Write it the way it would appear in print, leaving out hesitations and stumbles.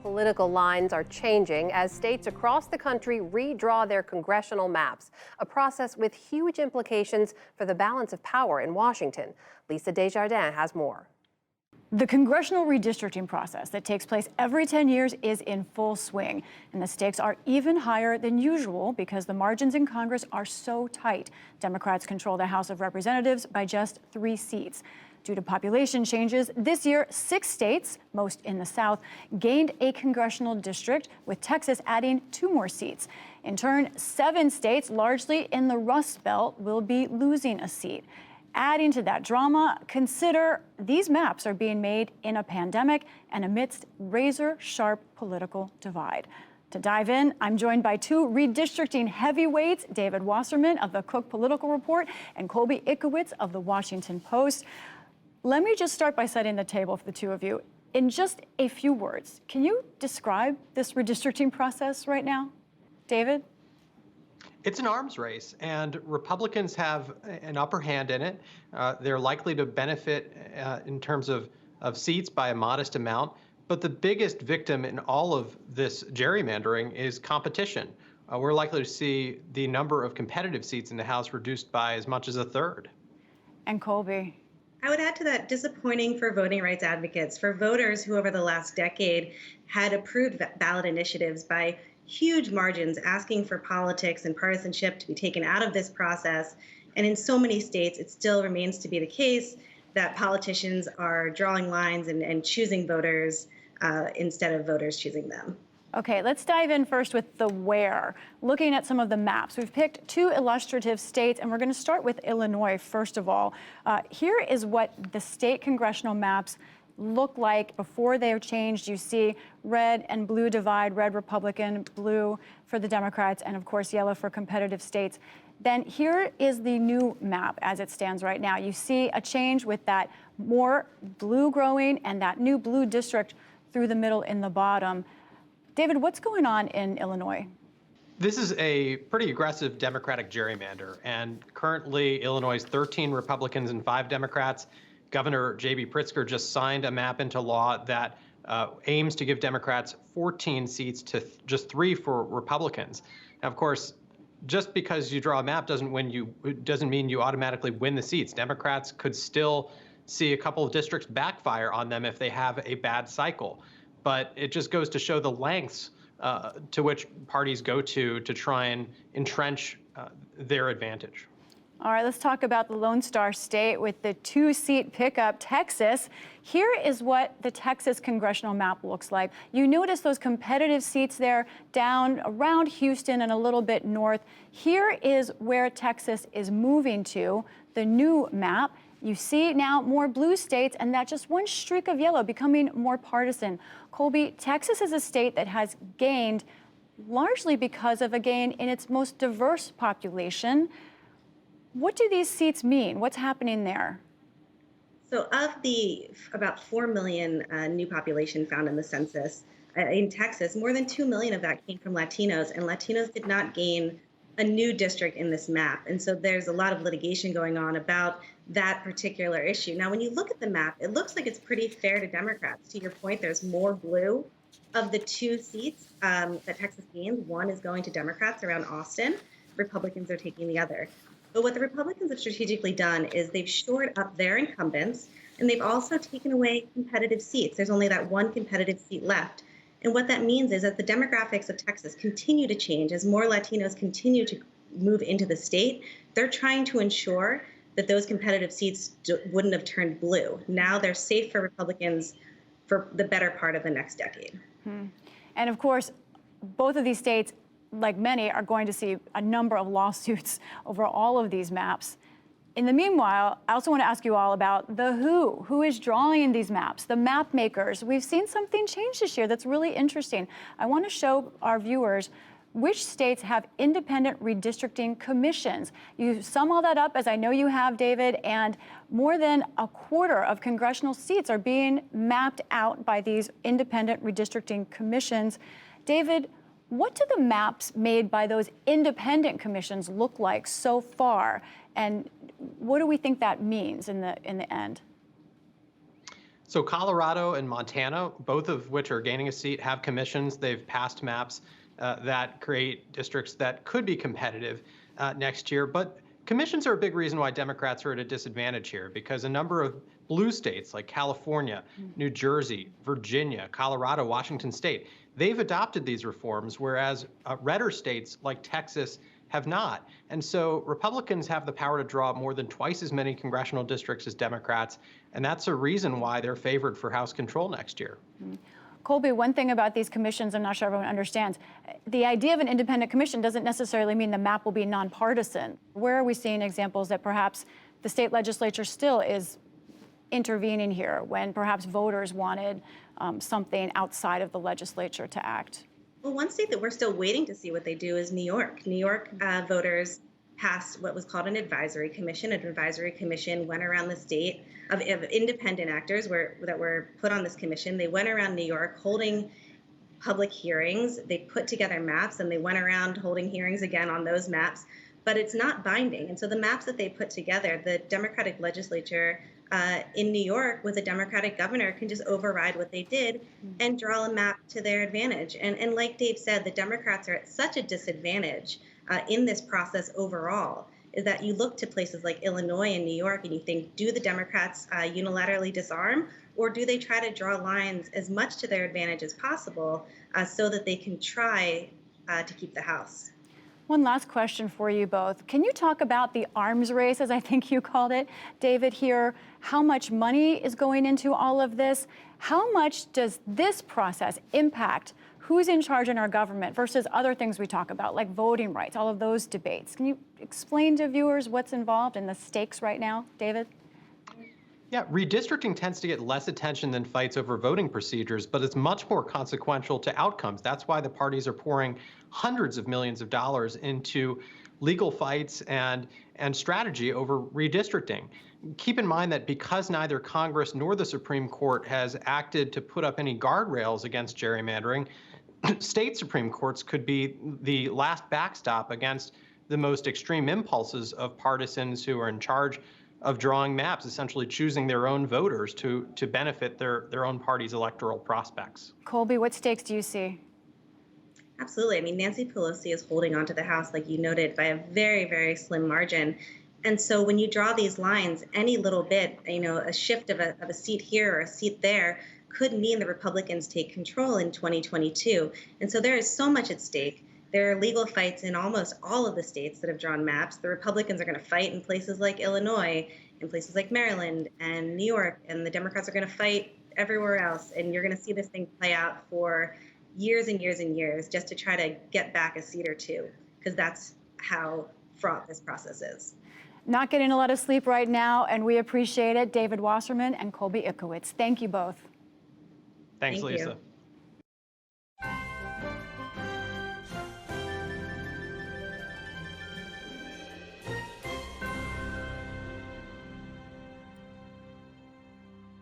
Political lines are changing as states across the country redraw their congressional maps, a process with huge implications for the balance of power in Washington. Lisa Desjardins has more. The congressional redistricting process that takes place every 10 years is in full swing, and the stakes are even higher than usual because the margins in Congress are so tight. Democrats control the House of Representatives by just 3 seats. Due to population changes, this year, 6 states, most in the South, gained a congressional district, with Texas adding 2 more seats. In turn, 7 states, largely in the Rust Belt, will be losing a seat. Adding to that drama, consider these maps are being made in a pandemic and amidst razor-sharp political divide. To dive in, I'm joined by 2 redistricting heavyweights, David Wasserman of the Cook Political Report and Colby Itkowitz of the Washington Post. Let me just start by setting the table for the 2 of you. In just a few words, can you describe this redistricting process right now? David? It's an arms race, and Republicans have an upper hand in it. They're likely to benefit in terms of seats by a modest amount. But the biggest victim in all of this gerrymandering is competition. We're likely to see the number of competitive seats in the House reduced by as much as a third. And Colby? I would add to that, disappointing for voting rights advocates, for voters who over the last decade had approved ballot initiatives by huge margins, asking for politics and partisanship to be taken out of this process. And in so many states, it still remains to be the case that politicians are drawing lines and choosing voters instead of voters choosing them. Okay, let's dive in first with the where. Looking at some of the maps, we've picked 2 illustrative states, and we're going to start with Illinois first of all. Here is what the state congressional maps look like before they're changed. You see red and blue divide, red Republican, blue for the Democrats, and of course yellow for competitive states. Then here is the new map as it stands right now. You see a change with that more blue growing and that new blue district through the middle in the bottom. David, what's going on in Illinois? This is a pretty aggressive Democratic gerrymander, and currently Illinois' 13 Republicans and 5 Democrats. Governor J.B. Pritzker just signed a map into law that aims to give Democrats 14 seats to just 3 for Republicans. Now, of course, just because you draw a map doesn't mean you automatically win the seats. Democrats could still see a couple of districts backfire on them if they have a bad cycle. But it just goes to show the lengths to which parties go to try and entrench their advantage. All right, let's talk about the Lone Star State with the 2-seat pickup, Texas. Here is what the Texas congressional map looks like. You notice those competitive seats there down around Houston and a little bit north. Here is where Texas is moving to, the new map. You see now more blue states and that just one streak of yellow becoming more partisan. Colby, Texas is a state that has gained largely because of a gain in its most diverse population. What do these seats mean? What's happening there? So of the about 4 million new population found in the census in Texas, more than 2 million of that came from Latinos, and Latinos did not gain a new district in this map. And so there's a lot of litigation going on about that particular issue. Now, when you look at the map, it looks like it's pretty fair to Democrats. To your point, there's more blue. Of the 2 seats that Texas gained, 1 is going to Democrats around Austin. Republicans are taking the other. But what the Republicans have strategically done is they've shored up their incumbents, and they've also taken away competitive seats. There's only that 1 competitive seat left. And what that means is that the demographics of Texas continue to change as more Latinos continue to move into the state. They're trying to ensure that those competitive seats wouldn't have turned blue. Now they're safe for Republicans for the better part of the next decade. And of course, both of these states, like many, are going to see a number of lawsuits over all of these maps. In the meanwhile, I also want to ask you all about the who is drawing these maps, the map makers. We've seen something change this year that's really interesting. I want to show our viewers which states have independent redistricting commissions. You sum all that up, as I know you have, David, and more than a quarter of congressional seats are being mapped out by these independent redistricting commissions. David, what do the maps made by those independent commissions look like so far? And what do we think that means in the end? So Colorado and Montana, both of which are gaining a seat, have commissions. They've passed maps that create districts that could be competitive next year. But commissions are a big reason why Democrats are at a disadvantage here, because a number of blue states like California, New Jersey, Virginia, Colorado, Washington State, they've adopted these reforms, whereas redder states like Texas have not. And so Republicans have the power to draw more than twice as many congressional districts as Democrats, and that's a reason why they're favored for House control next year. Colby, one thing about these commissions I'm not sure everyone understands, the idea of an independent commission doesn't necessarily mean the map will be nonpartisan. Where are we seeing examples that perhaps the state legislature still is intervening here when perhaps voters wanted something outside of the legislature to act? Well, one state that we're still waiting to see what they do is New York. New York voters passed what was called an advisory commission. An advisory commission went around the state of independent actors that were put on this commission. They went around New York holding public hearings. They put together maps and they went around holding hearings again on those maps, but it's not binding. And so the maps that they put together, the Democratic legislature in New York with a Democratic governor can just override what they did and draw a map to their advantage. And like Dave said, the Democrats are at such a disadvantage in this process overall, is that you look to places like Illinois and New York and you think, do the Democrats unilaterally disarm, or do they try to draw lines as much to their advantage as possible so that they can try to keep the House? One last question for you both. Can you talk about the arms race, as I think you called it, David, here? How much money is going into all of this? How much does this process impact who's in charge in our government versus other things we talk about, like voting rights, all of those debates? Can you explain to viewers what's involved and the stakes right now, David? Yeah, redistricting tends to get less attention than fights over voting procedures, but it's much more consequential to outcomes. That's why the parties are pouring hundreds of millions of dollars into legal fights and strategy over redistricting. Keep in mind that because neither Congress nor the Supreme Court has acted to put up any guardrails against gerrymandering, state Supreme Courts could be the last backstop against the most extreme impulses of partisans who are in charge of drawing maps, essentially choosing their own voters to benefit their own party's electoral prospects. Colby, what stakes do you see? Absolutely. I mean, Nancy Pelosi is holding on to the House, like you noted, by a very, very slim margin. And so when you draw these lines, any little bit, a shift of a seat here or a seat there could mean the Republicans take control in 2022. And so there is so much at stake. There are legal fights in almost all of the states that have drawn maps. The Republicans are going to fight in places like Illinois, in places like Maryland and New York, and the Democrats are going to fight everywhere else. And you're going to see this thing play out for years and years and years just to try to get back a seat or two, because that's how fraught this process is. Not getting a lot of sleep right now, and we appreciate it. David Wasserman and Colby Itkowitz. Thank you both. Thanks, Thank Lisa. you.